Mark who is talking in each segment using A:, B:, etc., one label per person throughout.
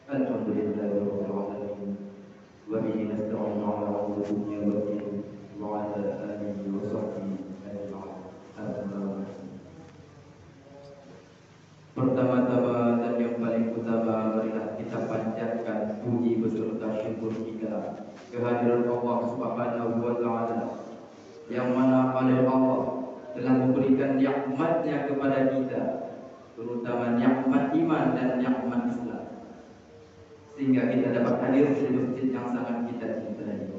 A: الحمد لله رب العالمين وبه نستعين على امور الدنيا والدين وعلى اله وصحبه اجمعين. Amma ba'du. Pertama-tama dan yang paling utama, marilah kita panjatkan puji beserta syukur kita kehadiran Allah Subhanahu wa taala, yang mana oleh Allah telah memberikan nikmat-Nya kepada kita, terutama nikmat iman dan nikmat Islam, sehingga kita dapat hadir di masjid yang sangat kita cintai.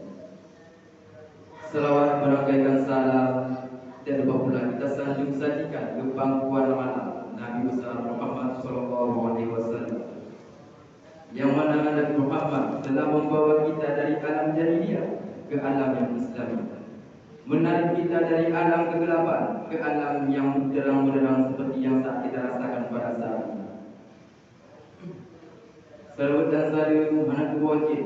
A: Selawat berangkaikan salam dan lupa pula kita sanjung sajikan ke pangkuan malam Nabi besar Muhammad sallallahu alaihi wasallam, yang mana Nabi Muhammad telah membawa kita dari alam jahiliyah ke alam yang Islami, menarik kita dari alam kegelapan ke alam yang menderang-menderang seperti yang saat kita rasakan pada saat ini. Salawat dan salam anak wajib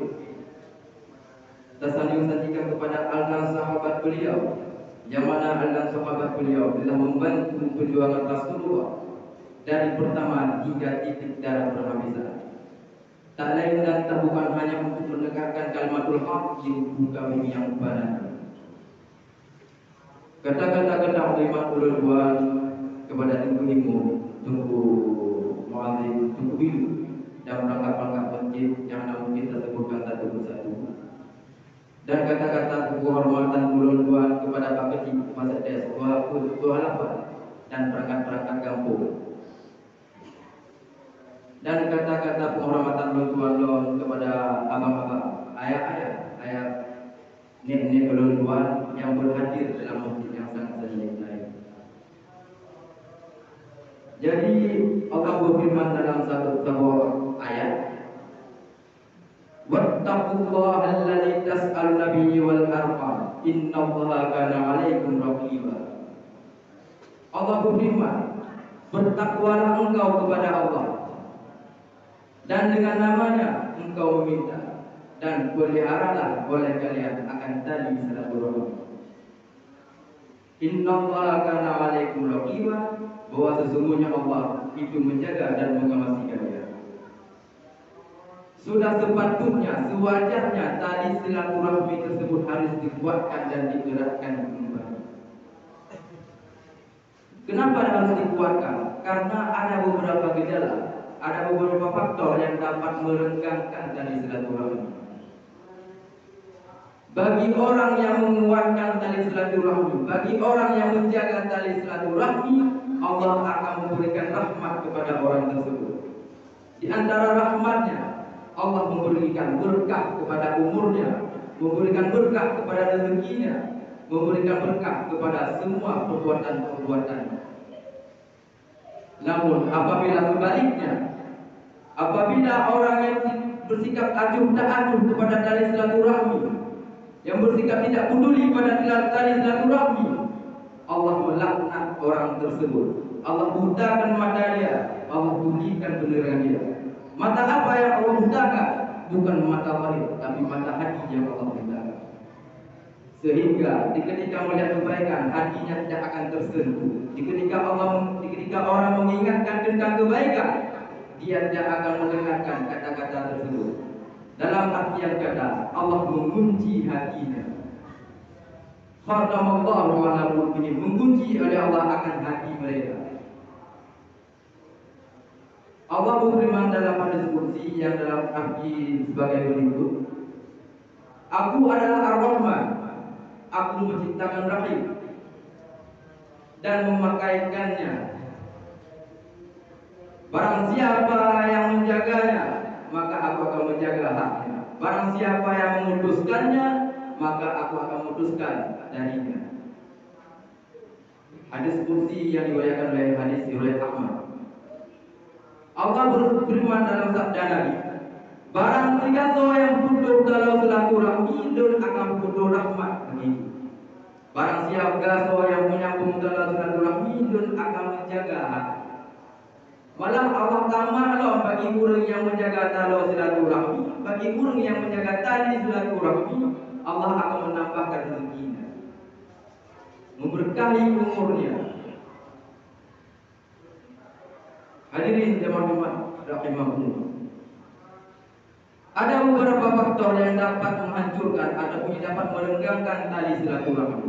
A: tersanjung sajikan kepada alam sahabat beliau, yang mana alam sahabat beliau telah membantu perjuangan Rasulullah dari pertama hingga titik darah berhabisan. Tak lain dan tak bukan hanya untuk menegakkan kalimatul haq di muka bumi yang benar. Kata-kata ta'zimat ulul kepada Tunku Himmu, Tunku Mu'adzim, Tunku Bilu, dan perangkat-perangkat masjid yang namun kita sebutkan satu persatu. Dan kata-kata penghormatan ulul kepada Pak Kecil, Pak Sedes, Tua Lapan, dan perangkat-perangkat kampung. Dan kata-kata penghormatan ulul kepada abang-abang, ayah-ayah, nenek ulul yang berhadir dalam masjid yang sangat senilai. Jadi Allah berfirman dalam satu ayat, wattaqullaha alladzi tas'aluna bihi wal arham innallaha kana 'alaikum raqiba. Allah berfirman, bertakwalah engkau kepada Allah dan dengan namanya engkau meminta, dan peliharalah oleh kalian akan tali silaturahmi. Innallaha kana 'alaikum raqiba, bahwa sesungguhnya Allah itu menjaga dan mengawasi kalian. Sudah sepatutnya, sewajarnya tali silaturahmi tersebut harus dikuatkan dan digerakkan kembali. Kenapa harus dikuatkan? Karena ada beberapa gejala, ada beberapa faktor yang dapat merenggangkan tali silaturahmi. Bagi orang yang menguatkan tali silaturahmi, bagi orang yang menjaga tali silaturahmi, Allah akan memberikan rahmat kepada orang tersebut. Di antara rahmatnya, Allah memberikan berkah kepada umurnya, memberikan berkah kepada rezekinya, memberikan berkah kepada semua perbuatan-perbuatannya. Namun apabila sebaliknya, apabila orang yang bersikap acuh tak acuh kepada tali silaturahmi, yang bersikap tidak peduli pada tali silaturahmi, Allah melaknat orang tersebut. Allah budakan mata dia, Allah tulikan penerangan dia. Mata apa yang Allah budakan? Bukan mata lahir, tapi mata hati yang Allah budakan. Sehingga ketika melihat kebaikan, hatinya tidak akan tersentuh. Ketika orang mengingatkan tentang kebaikan, dia tidak akan mendengarkan kata-kata tersebut. Dalam artian kata, Allah mengunci hatinya. Khatamallahu ala qulubihim, mengunci oleh Allah akan hati mereka. Allah berfirman dalam hadis qudsi yang dalam arti sebagai berikut, Aku adalah Ar-Rahman, aku menciptakan rahim dan memakaikannya. Barang siapa yang menjaganya, maka aku akan menjaga haknya. Barang siapa yang memutuskannya, maka aku akan memutuskan darinya. Hadis qudsi yang diriwayatkan oleh hadis riwayat Ahmad. Allah berfirman dalam sabda Nabi, barang siapa yang putus dalam silaturahmi, dan akan putus rahmat begitu. Barang siapa yang menyambung dalam silaturahmi, dan akan menjaga hati. Malah Allah tamaklah bagi orang yang menjaga tali silaturahmi, bagi orang yang menjaga tali silaturahmi, Allah akan menambahkan rezekinya, memberkahi umurnya. Hadirin jemaah rahimahumullah. faktor yang dapat menghancurkan ataupun yang dapat merenggangkan tali silaturahmi.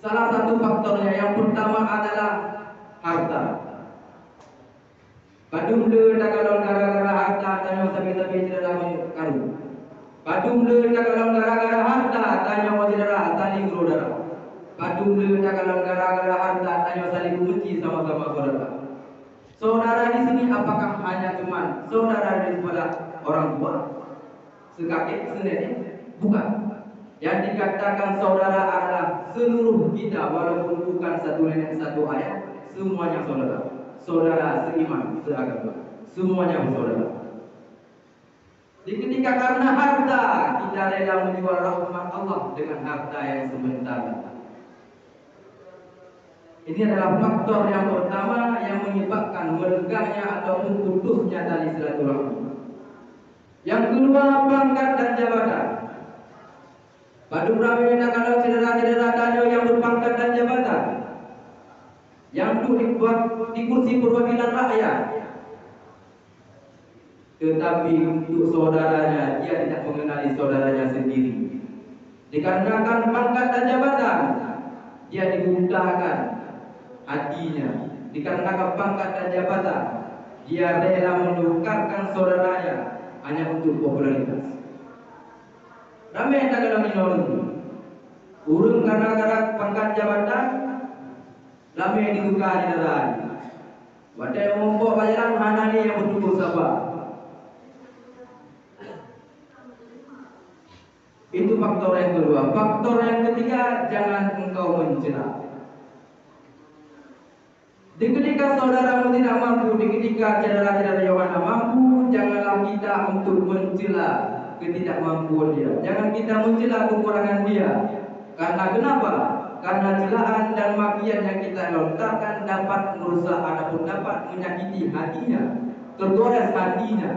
A: Salah satu faktornya yang pertama adalah harta. Padum le takalon gara-gara harta tanya sabi-sabi tidak karu. Padum le takalon gara-gara harta tanya tidak tali saudara. Padum le takalon gara-gara harta tanya saling benci sama-sama saudara. Saudara di sini apakah hanya cuma saudara dari sebelah orang tua, sekakek, senenek? Bukan. Yang dikatakan saudara adalah seluruh kita, walaupun bukan satu nenek satu ayah, semuanya saudara. Saudara seiman, seagama, semuanya saudara. Di ketika karena harta kita rela menjual rahmat Allah dengan harta yang sementara. Ini adalah faktor yang pertama yang menyebabkan merenggangnya ataupun putusnya tali silaturahmi. Yang kedua, pangkat dan jabatan. Padu rame kalau saudara-saudara tanya yang berpangkat dan jabatan, yang duduk di kursi perwakilan rakyat, tetapi untuk saudaranya dia tidak mengenali saudaranya sendiri. Dikarenakan pangkat dan jabatan, dia dibutakan hatinya. Dikarenakan pangkat dan jabatan, dia rela menukarkan saudaranya hanya untuk popularitas. Ramai tak dalam minum urung gara-gara pangkat jabatan, ramai ditukar di dalam. Wadai membawa bayaran mana ni yang betul sabar. Itu faktor yang kedua. Faktor yang ketiga, jangan engkau mencela. Di ketika saudaramu tidak mampu, di ketika saudara-saudara Yohana mampu, janganlah kita untuk mencela ketidakmampuan dia. Jangan kita mencela kekurangan dia. Karena kenapa? Karena celaan dan makian yang kita lontarkan dapat merusak ataupun dapat menyakiti hatinya, tergores hatinya,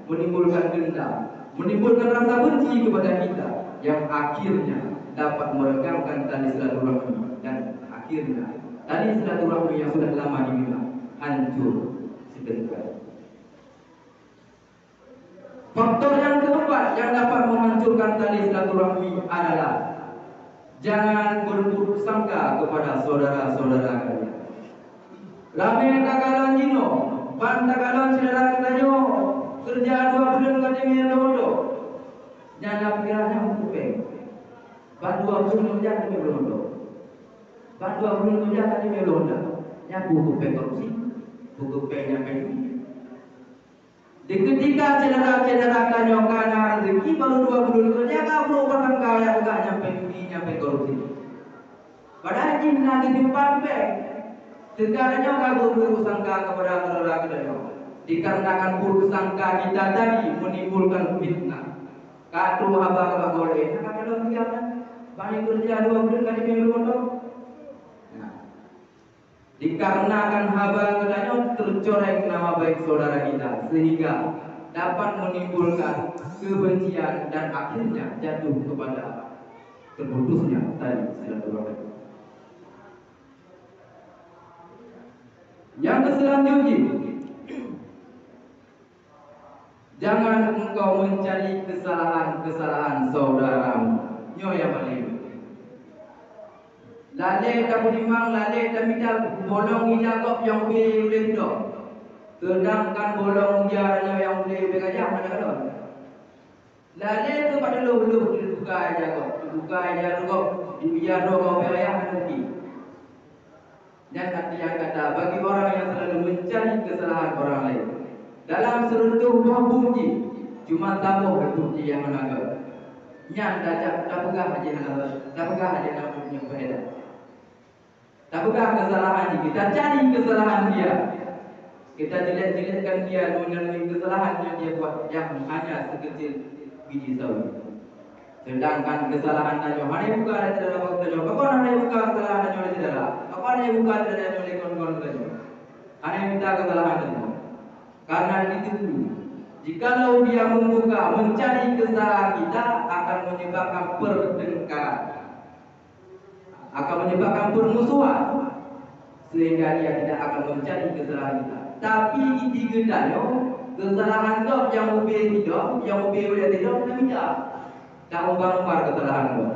A: menimbulkan dendam, menimbulkan rasa benci kepada kita, yang akhirnya dapat merenggangkan tali silaturahmi dan akhirnya tali silaturahmi yang sudah lama dibina hancur seketika. Faktor yang keempat yang dapat menghancurkan tali silaturahmi adalah jangan berburuk sangka kepada saudara-saudara kalian. Rame takalan jino, pan takalan saudara kayo, kerja 2 bulan katanya lodo. Nyana pikirannya kupeng. Pan 2 bulan kerja katanya lodo. Pan 2 bulan kerja katanya lodo. Nyaku kupeng korupsi, kupeng nyampe. Di ketika saudara-saudara kanyo kana rezeki baru 2 bulan kerja kau orang kaya enggak nyampe korupsi. Padahal jin lagi dipampe. Sekarangnya kau buruk sangka kepada saudara kanyo. Dikarenakan buruk sangka kita tadi menimbulkan fitnah. Katu haba kaba golek. Nak kalau dia balik kerja 2 bulan kali minggu untuk. Dikarenakan haba katanya tercoreng nama baik saudara kita sehingga dapat menimbulkan kebencian dan akhirnya jatuh kepada terputusnya tali silaturahmi. Yang selanjutnya, jangan engkau mencari kesalahan saudaramu. Nyo yang paling lale tak bulimang lale tak minta bolong ijagop yang boleh dok. Sedangkan bolong jaranya yang boleh bergajah mana kalau? Lale tu pada lu dibuka aja kok, dibiar dok kau berayah nanti. Dan yang kata bagi orang yang selalu mencari kesalahan orang lain dalam seruntuh buah bumi, cuma tabuh bumi yang menanggal. Yang tak pegah aja nak punya faedah. Tak pegah kesalahan kita cari kesalahan dia. Kita jelek-jelekkan dia mengenai kesalahan yang dia buat yang hanya sekecil biji sawi. Sedangkan kesalahan tanya mana buka ada tidak dapat tanya. Apa mana buka kesalahan tanya tidak? Apa mana buka tidak ada oleh kawan-kawan tanya. Hanya minta kesalahan tanya. Karena itu jikalau dia membuka mencari kesalahan kita akan menyebabkan pertengkaran, akan menyebabkan permusuhan, sehingga dia tidak akan mencari kesalahan kita. Tapi di tiga Kesalahan kau yang lebih tidak, yang lebih boleh tidak, tidak. Tak umbar-umbar kesalahan kau,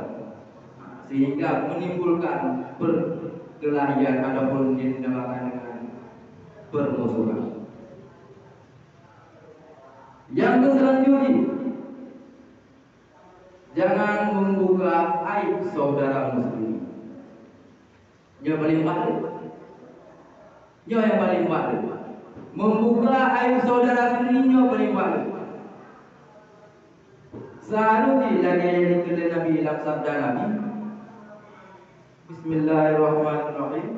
A: sehingga menimbulkan perkelahian ataupun dinamakan dengan permusuhan. Yang selanjutnya, jangan membuka aib saudara muslim. Yang paling mahal, yang paling mahal. Membuka aib saudara sendirinya paling mahal. Seharusnya lagi yang dikatakan Nabi dalam sabda Nabi, Bismillahirrahmanirrahim.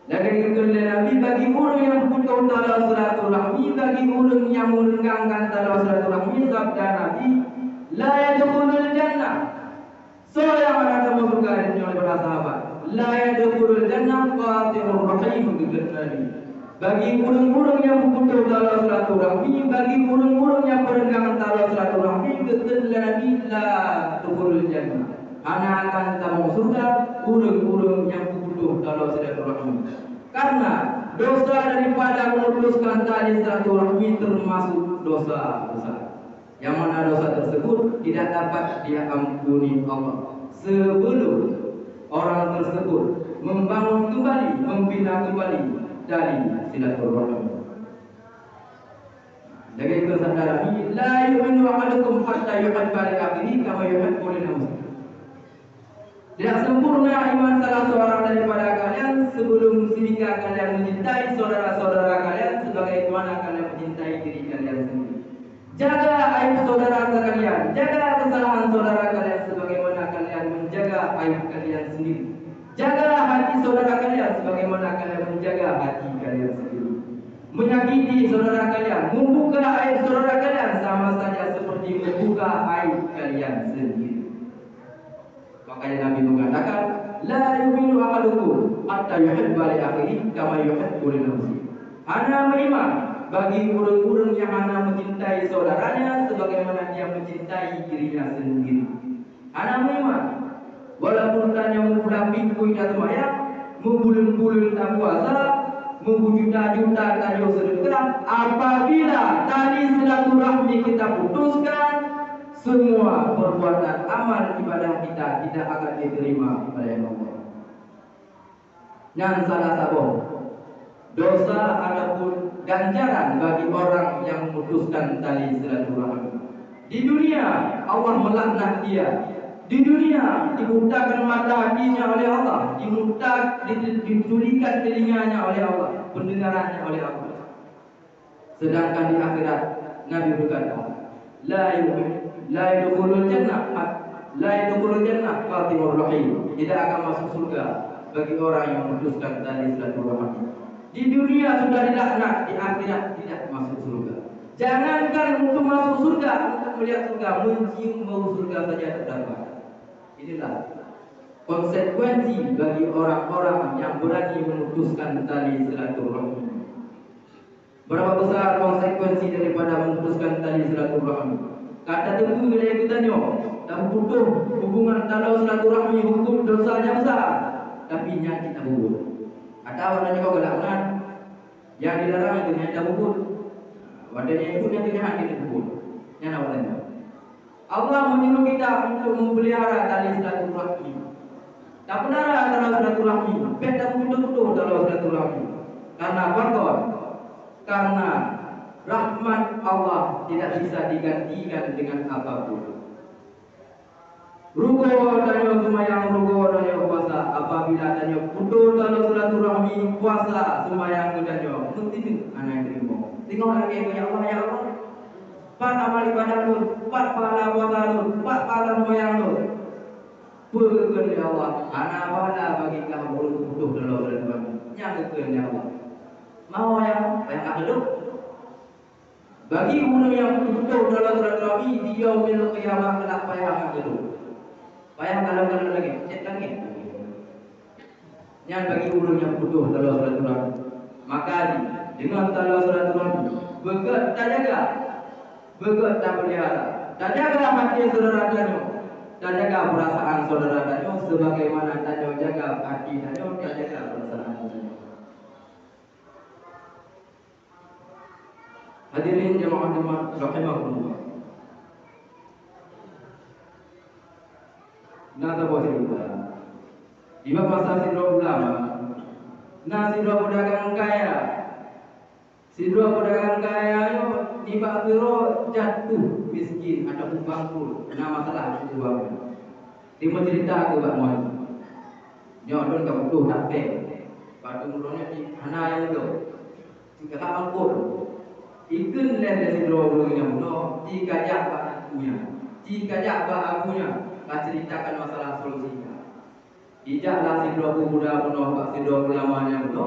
A: Lagi dikatakan Nabi, bagi orang yang putus tali silaturahmi, bagi orang yang merenggangkan tali silaturahmi, sabda Nabi, la yadkhulul jannah. So yang ada dalam surga ini oleh para sahabat, la yadkhulul jannah qati'ur rahim, kata Nabi. Bagi orang-orang yang putus tali silaturahmi, bagi orang-orang yang merenggang tali silaturahmi, kata Nabi, la yadkhulul jannah. Hanya akan dalam surga orang-orang yang putus tali silaturahmi. Karena dosa daripada memutuskan tali silaturahmi termasuk dosa besar. Yang mana dosa tersebut tidak dapat diampuni Allah sebelum orang tersebut membangun kembali, membina kembali tali silaturahmi. Jadi itu saudara, la yu'minu ahadukum hatta yuhibba li akhihi kama yuhibbu li nafsihi. Tidak sempurna iman salah seorang daripada kalian sebelum sehingga kalian mencintai saudara-saudara kalian sebagaimana kalian mencintai diri kalian sendiri. Jaga aib saudara sekalian, jaga kesalahan saudara kalian sebagaimana kalian menjaga aib kalian sendiri. Jaga hati saudara kalian sebagaimana kalian menjaga hati kalian sendiri. Menyakiti saudara kalian, membuka aib saudara kalian sama saja seperti membuka aib kalian sendiri. Makanya Nabi mengatakan, la yu'minu ahadukum hatta yuhibba li akhihi kama yuhibbu li nafsihi. Ana beriman bagi orang-orang yang hanya mencintai saudaranya sebagaimana dia mencintai dirinya sendiri. Ana beriman walaupun tanya membudak pikui dan semayang, membulun-bulun tak puasa, membujuta-juta tajuk sedekah, apabila tali silaturahmi kita putuskan, semua perbuatan amal ibadah kita tidak akan diterima oleh Allah. Yang salah satu dosa ataupun ganjaran bagi orang yang memutuskan tali silaturahmi. Di dunia Allah melaknat dia. Di dunia dibutakan mata hatinya oleh Allah, dicurikan telinganya oleh Allah, pendengarannya oleh Allah. Sedangkan di akhirat Nabi berkata, la yadkhulul jannah qatimur rahim. Tidak akan masuk surga bagi orang yang memutuskan tali silaturahmi. Di dunia sudah dilaknat, di akhirat tidak masuk surga. Jangankan untuk masuk surga, untuk melihat surga, mencium bau surga saja tak dapat. Inilah konsekuensi bagi orang-orang yang berani memutuskan tali silaturahmi. Berapa besar konsekuensi daripada memutuskan tali silaturahmi? Kata tebu bila kita tanya, dan putus hubungan tali silaturahmi hukum dosanya besar, tapi yang kita buat. Ada orang yang gelapkan yang dilarang itu yang tak bubur. Wadahnya itu yang tidak hadir bubur. Yang awalnya Allah menyuruh kita untuk memelihara tali silaturahmi. Tak benar tali silaturahmi. Beda betul-betul tali silaturahmi. Karena apa? Karena rahmat Allah tidak bisa digantikan dengan apapun. Rugo dan semayang, rugo dan puasa. Apabila tanya putus dalam silaturahmi, puasa, semayang dan mesti anak terima. Tengok lagi ya Allah, ya Allah. 4 amal ibadah lu, 4 pahala puasa lu, 4 pahala semayang lu. Berkenan ya Allah, anak pahala bagi kamu putus dalam silaturahmi. Yang berkenan ya Allah. Mau ya, yang ada. Bagi orang yang putus dalam silaturahmi, dia memiliki kiamat kelak payah itu. Payah kalau lagi, cek lagi. Yang bagi orang yang putus dalam silaturahmi, maka dengan dalam silaturahmi, begat tak jaga, begat tak pelihara, tak jaga hati saudara kalian. dan jaga perasaan saudara tadi sebagaimana tadi jaga hati tadi dan jaga perasaan tadi. Hadirin jemaah rahimakumullah. Nada cerita. Di masa sidro ulama, sidro pedagang kaya, sidro pedagang kaya yo di bakiro jatuh miskin atau bangkrut, nama masalah itu uang. Dia cerita ke Pak Muhammad. Nyodon tak butuh tak pay. Batu mulanya di hana yang itu. Jika tak angkut, ikun leh sidro ulangnya mulo, jika jak punya, jika jak punya, lah ceritakan masalah solusinya. Ijaklah sidro muda muno, pak sidro ulamanya muno,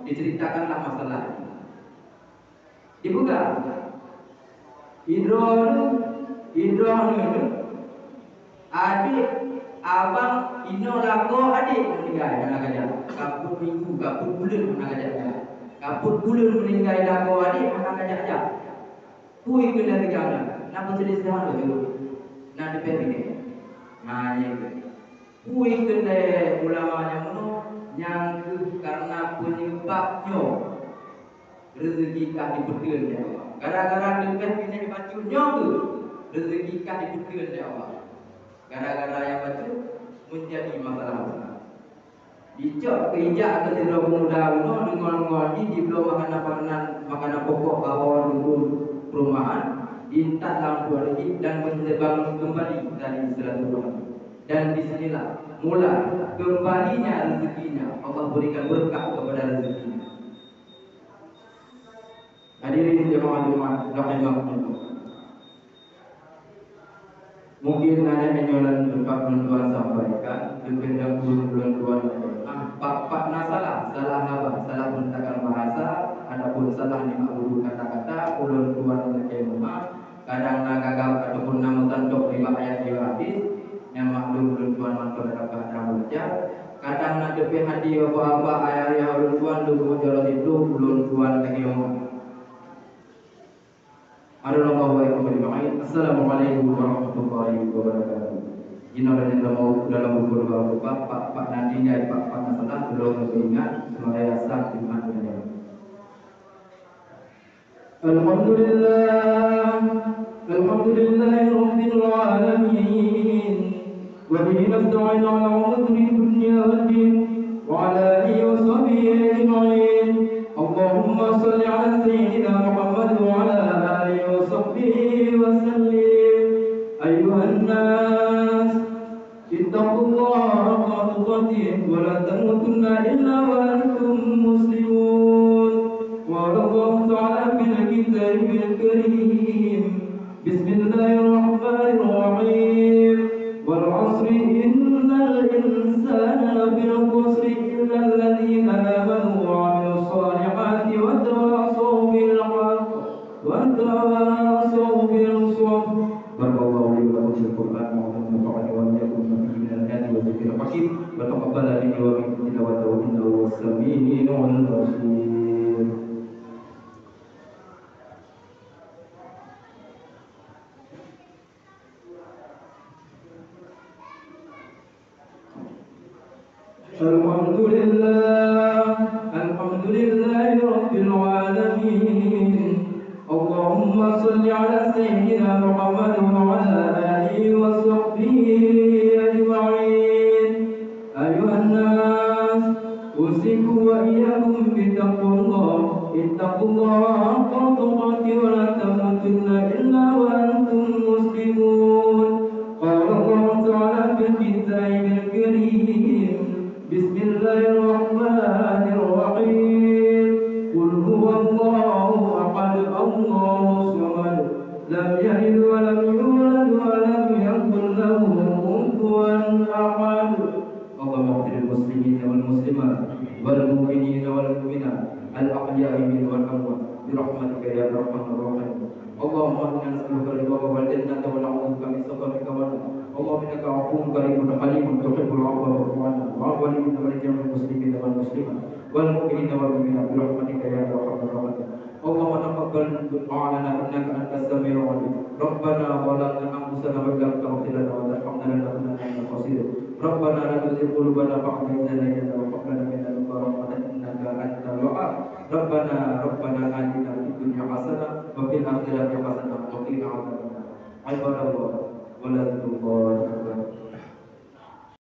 A: diceritakanlah masalahnya. Dibuka. Idron adik abang ino lako adik meninggal anak aja. Kaput minggu, kaput bulan anak aja. Kaput bulan meninggal lako adik anak aja. Kui kena tigangnya. Nak cerita sehari dulu. Nak dipikir. Nah ini. Kui kena ulamanya muno yang karena penyebabnya rezeki kah dibetul ya Allah. Gara-gara dekat ini bacunnya tu rezeki kah dibetul ya Allah. Gara-gara yang baca menjadi masalah. Dicok keinjak ke sidro pemuda muno dengan ngoni di belum makanan pokok bawa dulu perumahan intak lampu rezeki dan menyebangun kembali dari silaturahmi. Dan disinilah mula kembalinya rezekinya. Allah berikan berkah kepada rezekinya. Hadirin jemaah rahimahumullah. Mungkin ada menyolan tempat tuan sampaikan tentang bulan tuan. Pak nasalah, salah apa? Salah menggunakan bahasa, adapun salah dimakbul kata-kata, bulan tuan kemah. Kadang nagagap ataupun nama tantok lima ayat di hadis yang maklum bulan tuan mantul dalam keadaan belajar. Kadang nak depi hadi apa-apa ayat yang bulan tuan dulu jalan itu bulan tuan kemah. Assalamualaikum warahmatullahi wabarakatuh. Inilah yang mau dalam beberapa Pak nanti dari Pak Nasalah belum ingat semuanya sah di mana. Alhamdulillahirabbil alamin. Wa bihi nasta'inu ala umuri dunya wad din wa ala alihi wa sahbihi ajma'in. Allahumma shalli ala sayyidina Muhammad wa ala alihi wa sahbihi wa sallim. Ayuhan nas ittaqullaha haqqa tuqatih wa la tamutunna illa wa antum muslimun. Qala Allah ta'ala fil kitabil karim. Bismillahirrahmanirrahim. Wal 'asri innal insana lafi khusr illa alladhina amanu wa 'amilus salihati wa tawassaw bil haqq wa tawassaw bil sabr. Barakallahu li wa lakum fil Qur'an wa nafa'ani wa iyyakum bihi min al-ayati wa dzikril hakim wa taqabbala minni wa minkum tilawatahu innahu was-sami'ul basir. Alhamdulillahi rabbil alamin. Allahumma salli ala sayyidina Muhammad wa ala alihi wa sahbihi ajma'in. Ayuhan nas usikum wa iyyakum bittaqwallah. Ittaqullaha haqqa tuqatih wa la tamutunna illa wa antum muslimun. Qala Allah ta'ala fil kitabil karim. Bismillahirrahmanirrahim. Qul huwallahu ahad, Allahus samad, lam yalid wa lam yulad wa lam yakul lahu kufuwan ahad. Allahumma ighfir lil muslimin wal muslimat wal mu'minin wal mu'minat al ahya'i minhum wal amwat bi rahmatika ya arhamar rahimin. Allahumma inna nas'aluka ridhaka wal jannata wa na'udzubika min sakhatika wa nar. Allahumma innaka 'afuwwun karimun halimun tuhibbul 'afwa fa'fu 'anna. Wa waliyina wa rijal muslimin wal muslimat wal mu'minina wal mu'minat bi rahmatika ya arhamar rahimin. Allahumma taqabbal du'a'ana innaka antas samiul 'alim. Rabbana zalamna anfusana wa lam taghfir lana wa tarhamna lanakunanna Rabbana la tuzigh qulubana ba'da idh hadaytana wa hab lana min ladunka rahmatan innaka antal wahhab. Rabbana atina fid dunya hasanah wa fil akhirati hasanah wa qina adzabannar. Ibadallah wa la tuqul